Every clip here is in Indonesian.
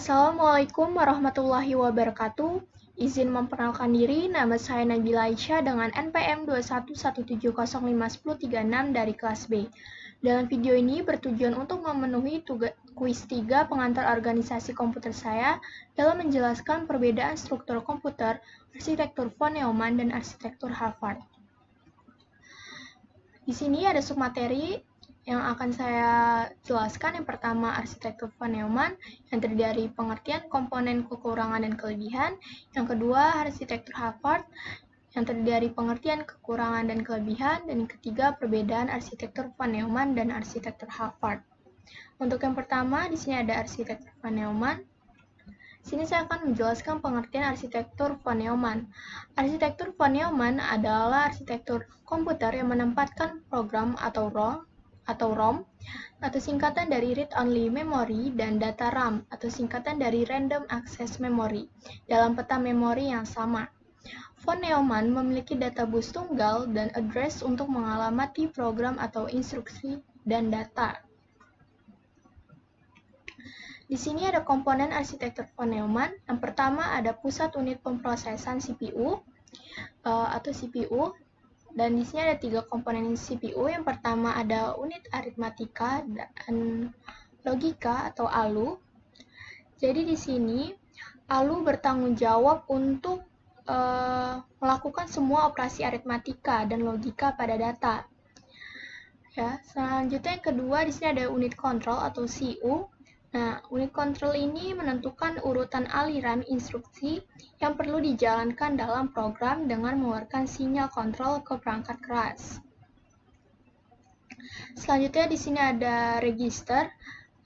Assalamualaikum warahmatullahi wabarakatuh. Izin memperkenalkan diri, nama saya Nabila Aisyah dengan NPM 21170501036 dari kelas B. Dalam video ini bertujuan untuk memenuhi kuis 3 pengantar organisasi komputer saya dalam menjelaskan perbedaan struktur komputer, arsitektur von Neumann, dan arsitektur Harvard. Di sini ada submateri yang akan saya jelaskan. Yang pertama, arsitektur von Neumann yang terdiri dari pengertian komponen, kekurangan, dan kelebihan. Yang kedua, arsitektur Harvard yang terdiri dari pengertian kekurangan dan kelebihan. Dan yang ketiga, perbedaan arsitektur von Neumann dan arsitektur Harvard. Untuk yang pertama, di sini ada arsitektur von Neumann. Di sini saya akan menjelaskan pengertian arsitektur von Neumann. Arsitektur von Neumann adalah arsitektur komputer yang menempatkan program atau ROM atau singkatan dari Read Only Memory dan data RAM atau singkatan dari Random Access Memory dalam peta memori yang sama. Von Neumann memiliki data bus tunggal dan address untuk mengalamati program atau instruksi dan data. Di sini ada komponen arsitektur von Neumann. Yang pertama ada pusat unit pemrosesan CPU atau CPU. Dan di sini ada 3 komponen CPU. Yang pertama ada unit aritmatika dan logika atau ALU. Jadi di sini ALU bertanggung jawab untuk melakukan semua operasi aritmatika dan logika pada data. Ya, selanjutnya yang kedua di sini ada unit kontrol atau CU. Nah, unit kontrol ini menentukan urutan aliran instruksi yang perlu dijalankan dalam program dengan mengeluarkan sinyal kontrol ke perangkat keras. Selanjutnya di sini ada register.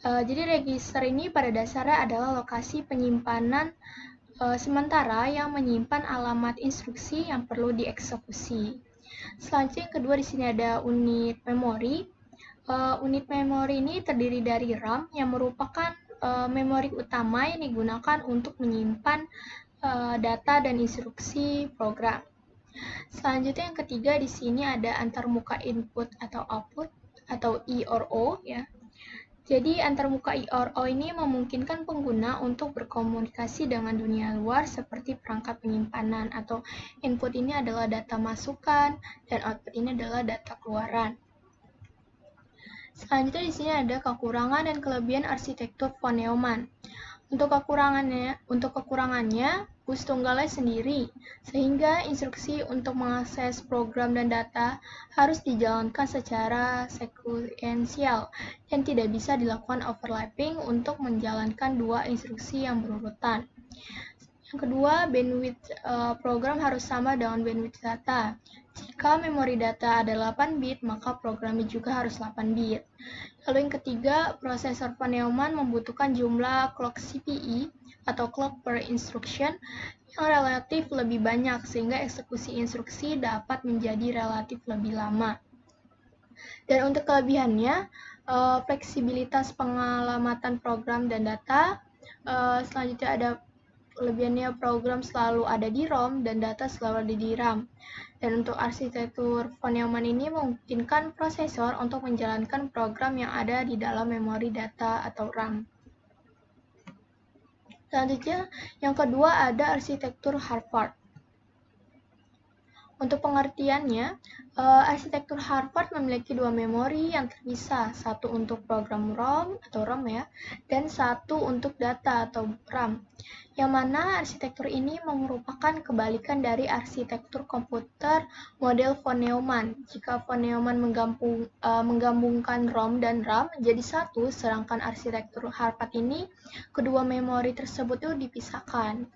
Jadi register ini pada dasarnya adalah lokasi penyimpanan sementara yang menyimpan alamat instruksi yang perlu dieksekusi. Selanjutnya yang kedua di sini ada unit memori. Unit memori ini terdiri dari RAM yang merupakan memori utama yang digunakan untuk menyimpan data dan instruksi program. Selanjutnya yang ketiga di sini ada antarmuka input atau output atau I/O ya. Jadi antarmuka I/O ini memungkinkan pengguna untuk berkomunikasi dengan dunia luar seperti perangkat penyimpanan, atau input ini adalah data masukan dan output ini adalah data keluaran. Selanjutnya di sini ada kekurangan dan kelebihan arsitektur von Neumann. Untuk kekurangannya, bus tunggalnya sendiri, sehingga instruksi untuk mengakses program dan data harus dijalankan secara sekuensial dan tidak bisa dilakukan overlapping untuk menjalankan 2 instruksi yang berurutan. Yang kedua, bandwidth program harus sama dengan bandwidth data. Jika memori data ada 8 bit, maka programnya juga harus 8 bit. Lalu yang ketiga, prosesor von Neumann membutuhkan jumlah clock CPI atau clock per instruction yang relatif lebih banyak sehingga eksekusi instruksi dapat menjadi relatif lebih lama. Dan untuk kelebihannya, fleksibilitas pengalamatan program dan data. Selanjutnya ada kelebihannya, program selalu ada di ROM dan data selalu ada di RAM. Dan untuk arsitektur von Neumann ini memungkinkan prosesor untuk menjalankan program yang ada di dalam memori data atau RAM. Selanjutnya, yang kedua ada arsitektur Harvard. Untuk pengertiannya, arsitektur Harvard memiliki 2 memori yang terpisah, satu untuk program ROM atau ROM ya, dan satu untuk data atau RAM. Yang mana arsitektur ini merupakan kebalikan dari arsitektur komputer model von Neumann. Jika von Neumann menggabungkan ROM dan RAM menjadi satu, sedangkan arsitektur Harvard ini kedua memori tersebut itu dipisahkan.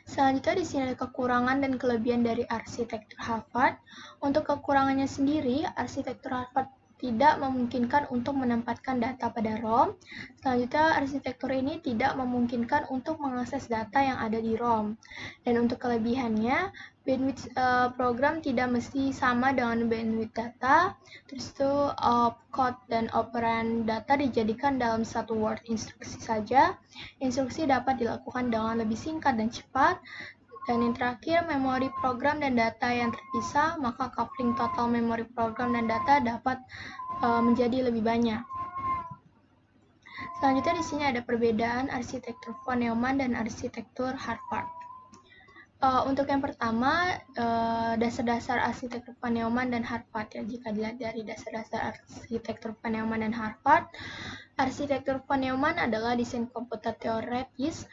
Selanjutnya di sini ada kekurangan dan kelebihan dari arsitektur Harvard. Untuk kekurangannya sendiri, arsitektur Harvard tidak memungkinkan untuk menempatkan data pada ROM. Selanjutnya, arsitektur ini tidak memungkinkan untuk mengakses data yang ada di ROM. Dan untuk kelebihannya, bandwidth program tidak mesti sama dengan bandwidth data. Terus itu opcode dan operan data dijadikan dalam satu word instruksi saja. Instruksi dapat dilakukan dengan lebih singkat dan cepat. Dan yang terakhir, memori program dan data yang terpisah, maka coupling total memori program dan data dapat menjadi lebih banyak. Selanjutnya di sini ada perbedaan arsitektur von Neumann dan arsitektur Harvard. Untuk yang pertama, dasar-dasar arsitektur von Neumann dan Harvard ya. Jika dilihat dari dasar-dasar arsitektur von Neumann dan Harvard, arsitektur von Neumann adalah desain komputer teoritis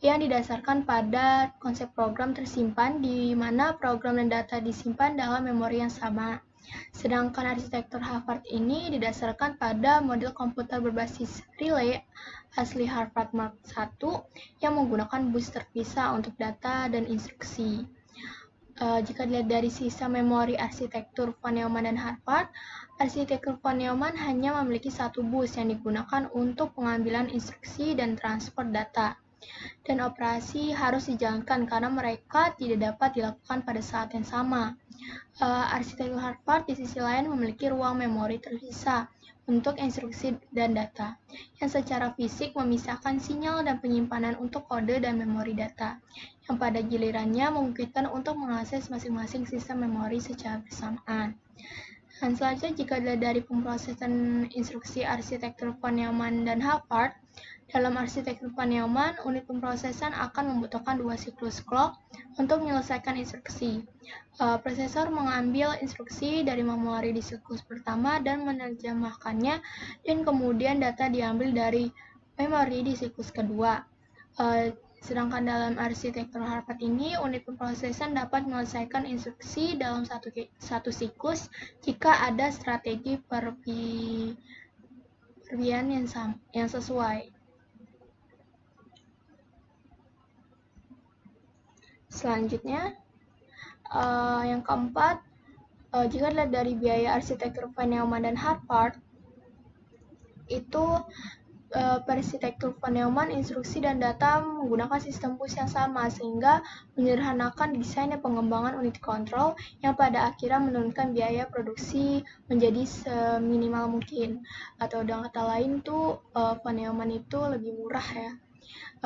yang didasarkan pada konsep program tersimpan di mana program dan data disimpan dalam memori yang sama. Sedangkan arsitektur Harvard ini didasarkan pada model komputer berbasis relay asli Harvard Mark I yang menggunakan bus terpisah untuk data dan instruksi. Jika dilihat dari sisa memori arsitektur von Neumann dan Harvard, arsitektur von Neumann hanya memiliki satu bus yang digunakan untuk pengambilan instruksi dan transport data. Dan operasi harus dijalankan karena mereka tidak dapat dilakukan pada saat yang sama. Arsitektur Harvard di sisi lain memiliki ruang memori terpisah untuk instruksi dan data, yang secara fisik memisahkan sinyal dan penyimpanan untuk kode dan memori data, yang pada gilirannya memungkinkan untuk mengakses masing-masing sistem memori secara bersamaan. Dan selanjutnya, jika dilihat dari pemrosesan instruksi arsitektur von Neumann dan Harvard, dalam arsitektur von Neumann, unit pemrosesan akan membutuhkan 2 siklus clock untuk menyelesaikan instruksi. Prosesor mengambil instruksi dari memori di siklus pertama dan menerjemahkannya, dan kemudian data diambil dari memori di siklus kedua. Sedangkan dalam arsitektur Harvard ini, unit pemrosesan dapat menyelesaikan instruksi dalam satu siklus jika ada strategi perbian yang sesuai. Selanjutnya, yang keempat, jika dilihat dari biaya arsitektur von Neumann dan Harvard, itu arsitektur von Neumann, instruksi dan data menggunakan sistem bus yang sama, sehingga menyederhanakan desain dan pengembangan unit kontrol yang pada akhirnya menurunkan biaya produksi menjadi seminimal mungkin. Atau dengan kata lain tuh, von Neumann itu lebih murah ya.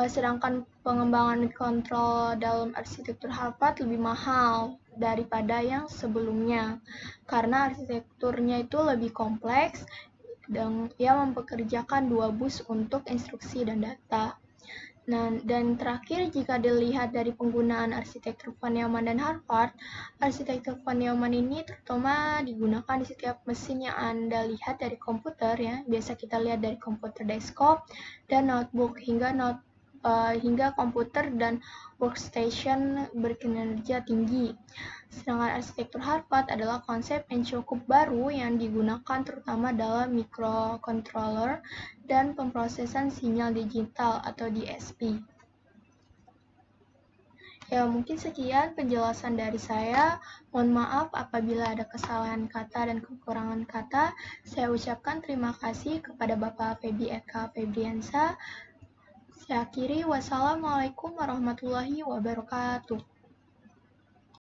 Sedangkan pengembangan unit kontrol dalam arsitektur Harvard lebih mahal daripada yang sebelumnya, karena arsitekturnya itu lebih kompleks dan ia mempekerjakan 2 bus untuk instruksi dan data. Dan terakhir, jika dilihat dari penggunaan arsitektur von Neumann dan Harvard, arsitektur von Neumann ini terutama digunakan di setiap mesin yang Anda lihat dari komputer ya. Biasa kita lihat dari komputer desktop dan notebook hingga komputer dan workstation berkinerja tinggi. Sedangkan arsitektur Harvard adalah konsep yang cukup baru yang digunakan terutama dalam microcontroller dan pemrosesan sinyal digital atau DSP. Ya, mungkin sekian penjelasan dari saya. Mohon maaf apabila ada kesalahan kata dan kekurangan kata. Saya ucapkan terima kasih kepada Bapak Feby Eka Febriansa. Saya akhiri, wassalamualaikum warahmatullahi wabarakatuh.